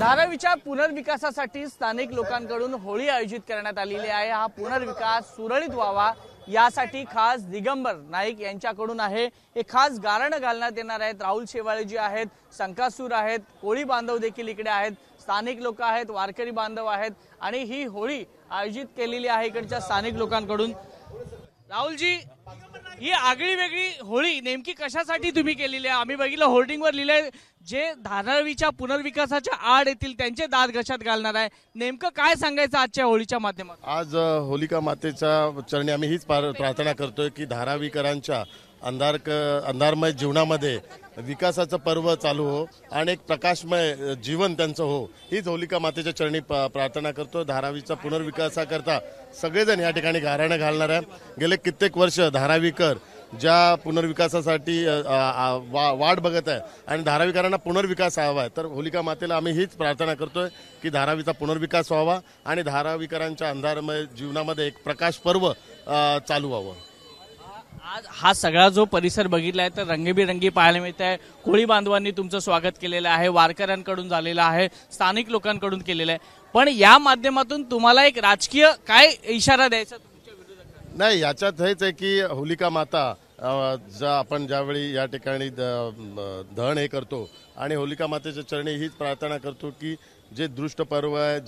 धारावीच्या पुनर्विकासासाठी स्थानिक लोकांकडून होळी आयोजित करण्यात आलेली आहे। हा पुनर्विकास सुरळीत व्हावा यासाठी खास दिगंबर नाईक यांच्याकडून आहे हे खास गारणं घालण्यात येणार आहेत। राहुल शेवाळे जी आहेत, संकासूर आहेत, कोळी बांधव देखील इकडे आहेत, स्थानिक लोक आहेत, वारकरी बांधव आहेत आणि ही होळी आयोजित केलेली आहे इकडच्या स्थानिक लोकांकडून। राहुलजी, ही आगळी वेगळी होळी नेमकी कशासाठी तुम्ही केलेली आहे? आम्ही बघितलं होर्डिंगवर लिहिलंय जे धारावीच्या पुनर्विकासाच्या आड येतील त्यांचे दात घशात घालणार आहे। नेमकं काय सांगायचं आजच्या होळीच्या माध्यमातून? आज होलिका मातेच्या चरणी आम्ही हीच प्रार्थना करतोय की धारावीकरांच्या अंधारमय जीवनामध्ये विकासाचं पर्व चालू हो आणि एक प्रकाशमय जीवन त्यांचं हो, हीच होलिका मातेच्या चरणी प्रार्थना करतो। धारावीचा पुनर्विकासाकरता सगळेजण या ठिकाणी गाऱ्हाणं घालणार आहे। गेले कित्येक वर्ष धारावीकर ज्या पुनर्विकासासाठी वाट बघत आहे आणि धारावीकरांना पुनर्विकास हवा आहे, तर होलिका मातेला आम्ही हीच प्रार्थना करतोय की धारावीचा पुनर्विकास व्हावा आणि धारावीकरांच्या अंधारमय जीवनामध्ये एक प्रकाश पर्व चालू व्हावं। आज हा सगळा जो परिसर बघितलाय तर रंगीबिरंगी पाहायला मिळत आहे। कोळी बांधवांनी तुमचं स्वागत केलेलं आहे, वारकऱ्यांकडून झालेलं आहे, स्थानिक लोकांकडून केलेलं आहे, पण या माध्यमातून तुम्हाला एक राजकीय काय इशारा द्यायचा तुमच्या विरोधात? नाही, याच्यात हेच आहे की होलिका माता आपण ज्यावेळी या ठिकाणी दहन हे करतो आणि होलिका मातेच्या चरणी हीच प्रार्थना करतो की जे दृष्ट पर्व आहे,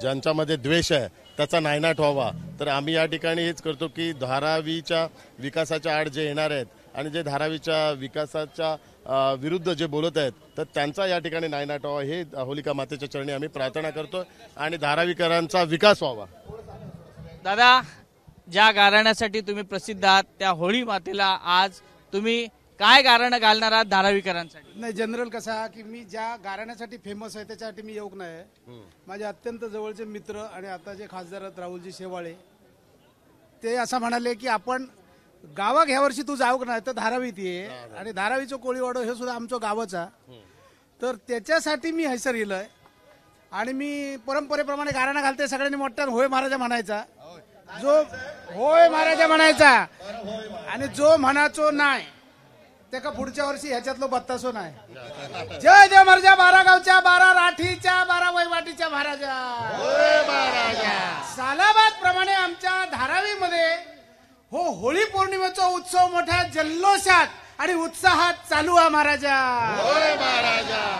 ज्यांच्यामध्ये द्वेष आहे त्याचा नायनाट व्हावा। तर आम्ही या ठिकाणी हेच करतो की धारावीच्या विकासाच्या आड जे येणार आहेत आणि जे धारावीच्या विकासाच्या विरुद्ध जे बोलत आहेत तर त्यांचा या ठिकाणी नायनाट व्हावा, हे होलिका मातेच्या चरणी आम्ही प्रार्थना करतो आणि धारावीकरांचा विकास व्हावा। दादा, ज्या गाऱ्हाण्यासाठी तुम्ही प्रसिद्ध आहात त्या होळी मातेला आज तुम्ही काय गारणं घालणार आहात धारावीकरांसाठी? नाही, जनरल कसा की मी ज्या गाण्यासाठी फेमस आहे त्याच्यासाठी मी येऊक नाही। माझे अत्यंत जवळचे मित्र आणि आता जे खासदार आहेत राहुलजी शेवाळे, ते असं म्हणाले की आपण गावात ह्या वर्षी तू जाऊक नाही तर धारावीत ये आणि धारावीचं कोळीवाडो हे सुद्धा आमचं गावच आहे, तर त्याच्यासाठी मी हैसर येलोय आणि मी परंपरेप्रमाणे गाणं घालते। सगळ्यांनी मोठ्यानं होय महाराजा म्हणायचा, जो होय महाराजा म्हणायचा आणि जो म्हणाचो नाही ते का पुढच्या वर्षी ह्याच्यातलो बत्तासो नाही। जय जय महाराजा, 12 गावच्या 12 राठीच्या 12 वैवाटीच्या महाराजा सालाबाद प्रमाणे आमच्या धारावीमध्ये हो होळी पौर्णिमेचा उत्सव मोठ्या जल्लोषात आणि उत्साहात चालू आहे महाराजा।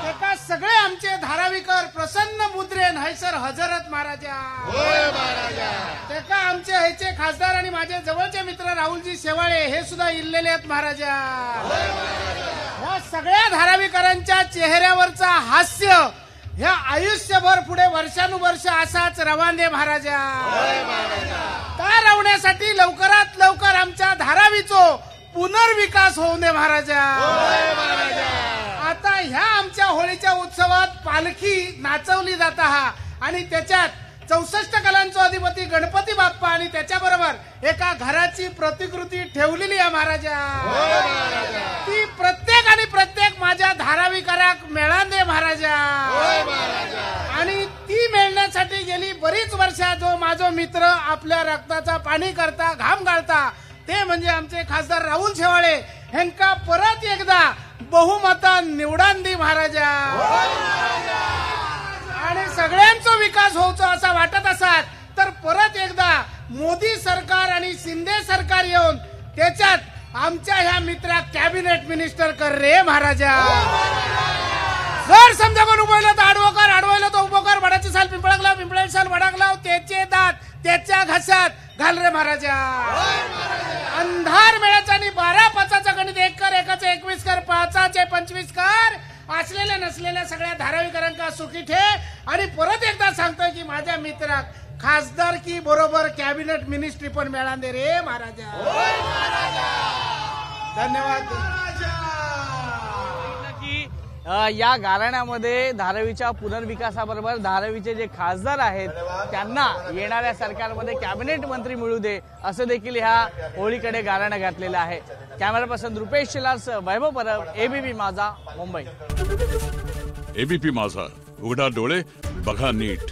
एका सगळे आमचे धारावीकर प्रसन्न मुद्रेन हैसर हजरत महाराजा। एका आमचे ह्याचे खासदार आणि माझे जवळचे मित्र राहुलजी शेवाळे हे सुद्धा इल्लेले आहेत महाराजा। ह्या सगळ्या धारावीकरांच्या चेहऱ्यावरचा हास्य ह्या आयुष्यभर पुढे वर्षानुवर्ष असाच रवाने महाराजा। त्या रवण्यासाठी लवकरात लवकर आमच्या धारावीचो पुनर्विकास होऊ दे महाराजा। आता ह्या आमच्या होळीच्या उत्सवात पालखी नाचवली जात हा आणि त्याच्यात 64 कलांचो अधिपती गणपती बाप्पा आणि त्याच्याबरोबर एका घराची प्रतिकृती ठेवलेली आहे महाराजा। ती प्रत्येक माझ्या धारावीकराक मिळाले महाराजा आणि ती मिळण्यासाठी गेली बरीच वर्ष जो माझा मित्र आपल्या रक्ताचा पाणी करता घाम गाळता ते म्हणजे आमचे खासदार राहुल शेवाळे ह्यांका परत एकदा बहुमता निवडून दे महाराजा आणि सगळ्यांचा विकास होऊचा असा वाटत असत तर परत एकदा मोदी सरकार आणि शिंदे सरकार येऊन त्याच्यात आमच्या ह्या मित्रा कॅबिनेट मिनिस्टर कर रे महाराजा। जर समजा कोण उभं तर आडवं कर, आडवायला तो उभं कर, वडाची साल पिंपळाक लाव, पिंपळाची साल वडाक लाव, त्याचे दात त्याच्या घशात घाल रे महाराजा। अंधार मेळाचा आणि 12 पाचाचा गणित 1 कर 1चे 21 कर 5चे 25 कर असलेल्या नसलेल्या सगळ्या धारावीकरांका सुखी ठे आणि परत एकदा सांगतोय की माझ्या मित्राक खासदार की बरोबर कॅबिनेट मिनिस्ट्री पण मिळान दे रे महाराजा। धन्यवाद। या गाऱ्हाण्यामध्ये धारावीच्या पुनर्विकासाबरोबर धारावीचे जे खासदार आहेत त्यांना येणाऱ्या सरकारमध्ये कॅबिनेट मंत्री मिळू दे असं देखील ह्या होळीकडे गाऱ्हाणं घातलेलं आहे। कॅमेरा पर्सन रुपेश शिलारसह वैभव परब, एबीपी माझा, मुंबई। एबीपी माझा, उघडा डोळे बघा नीट।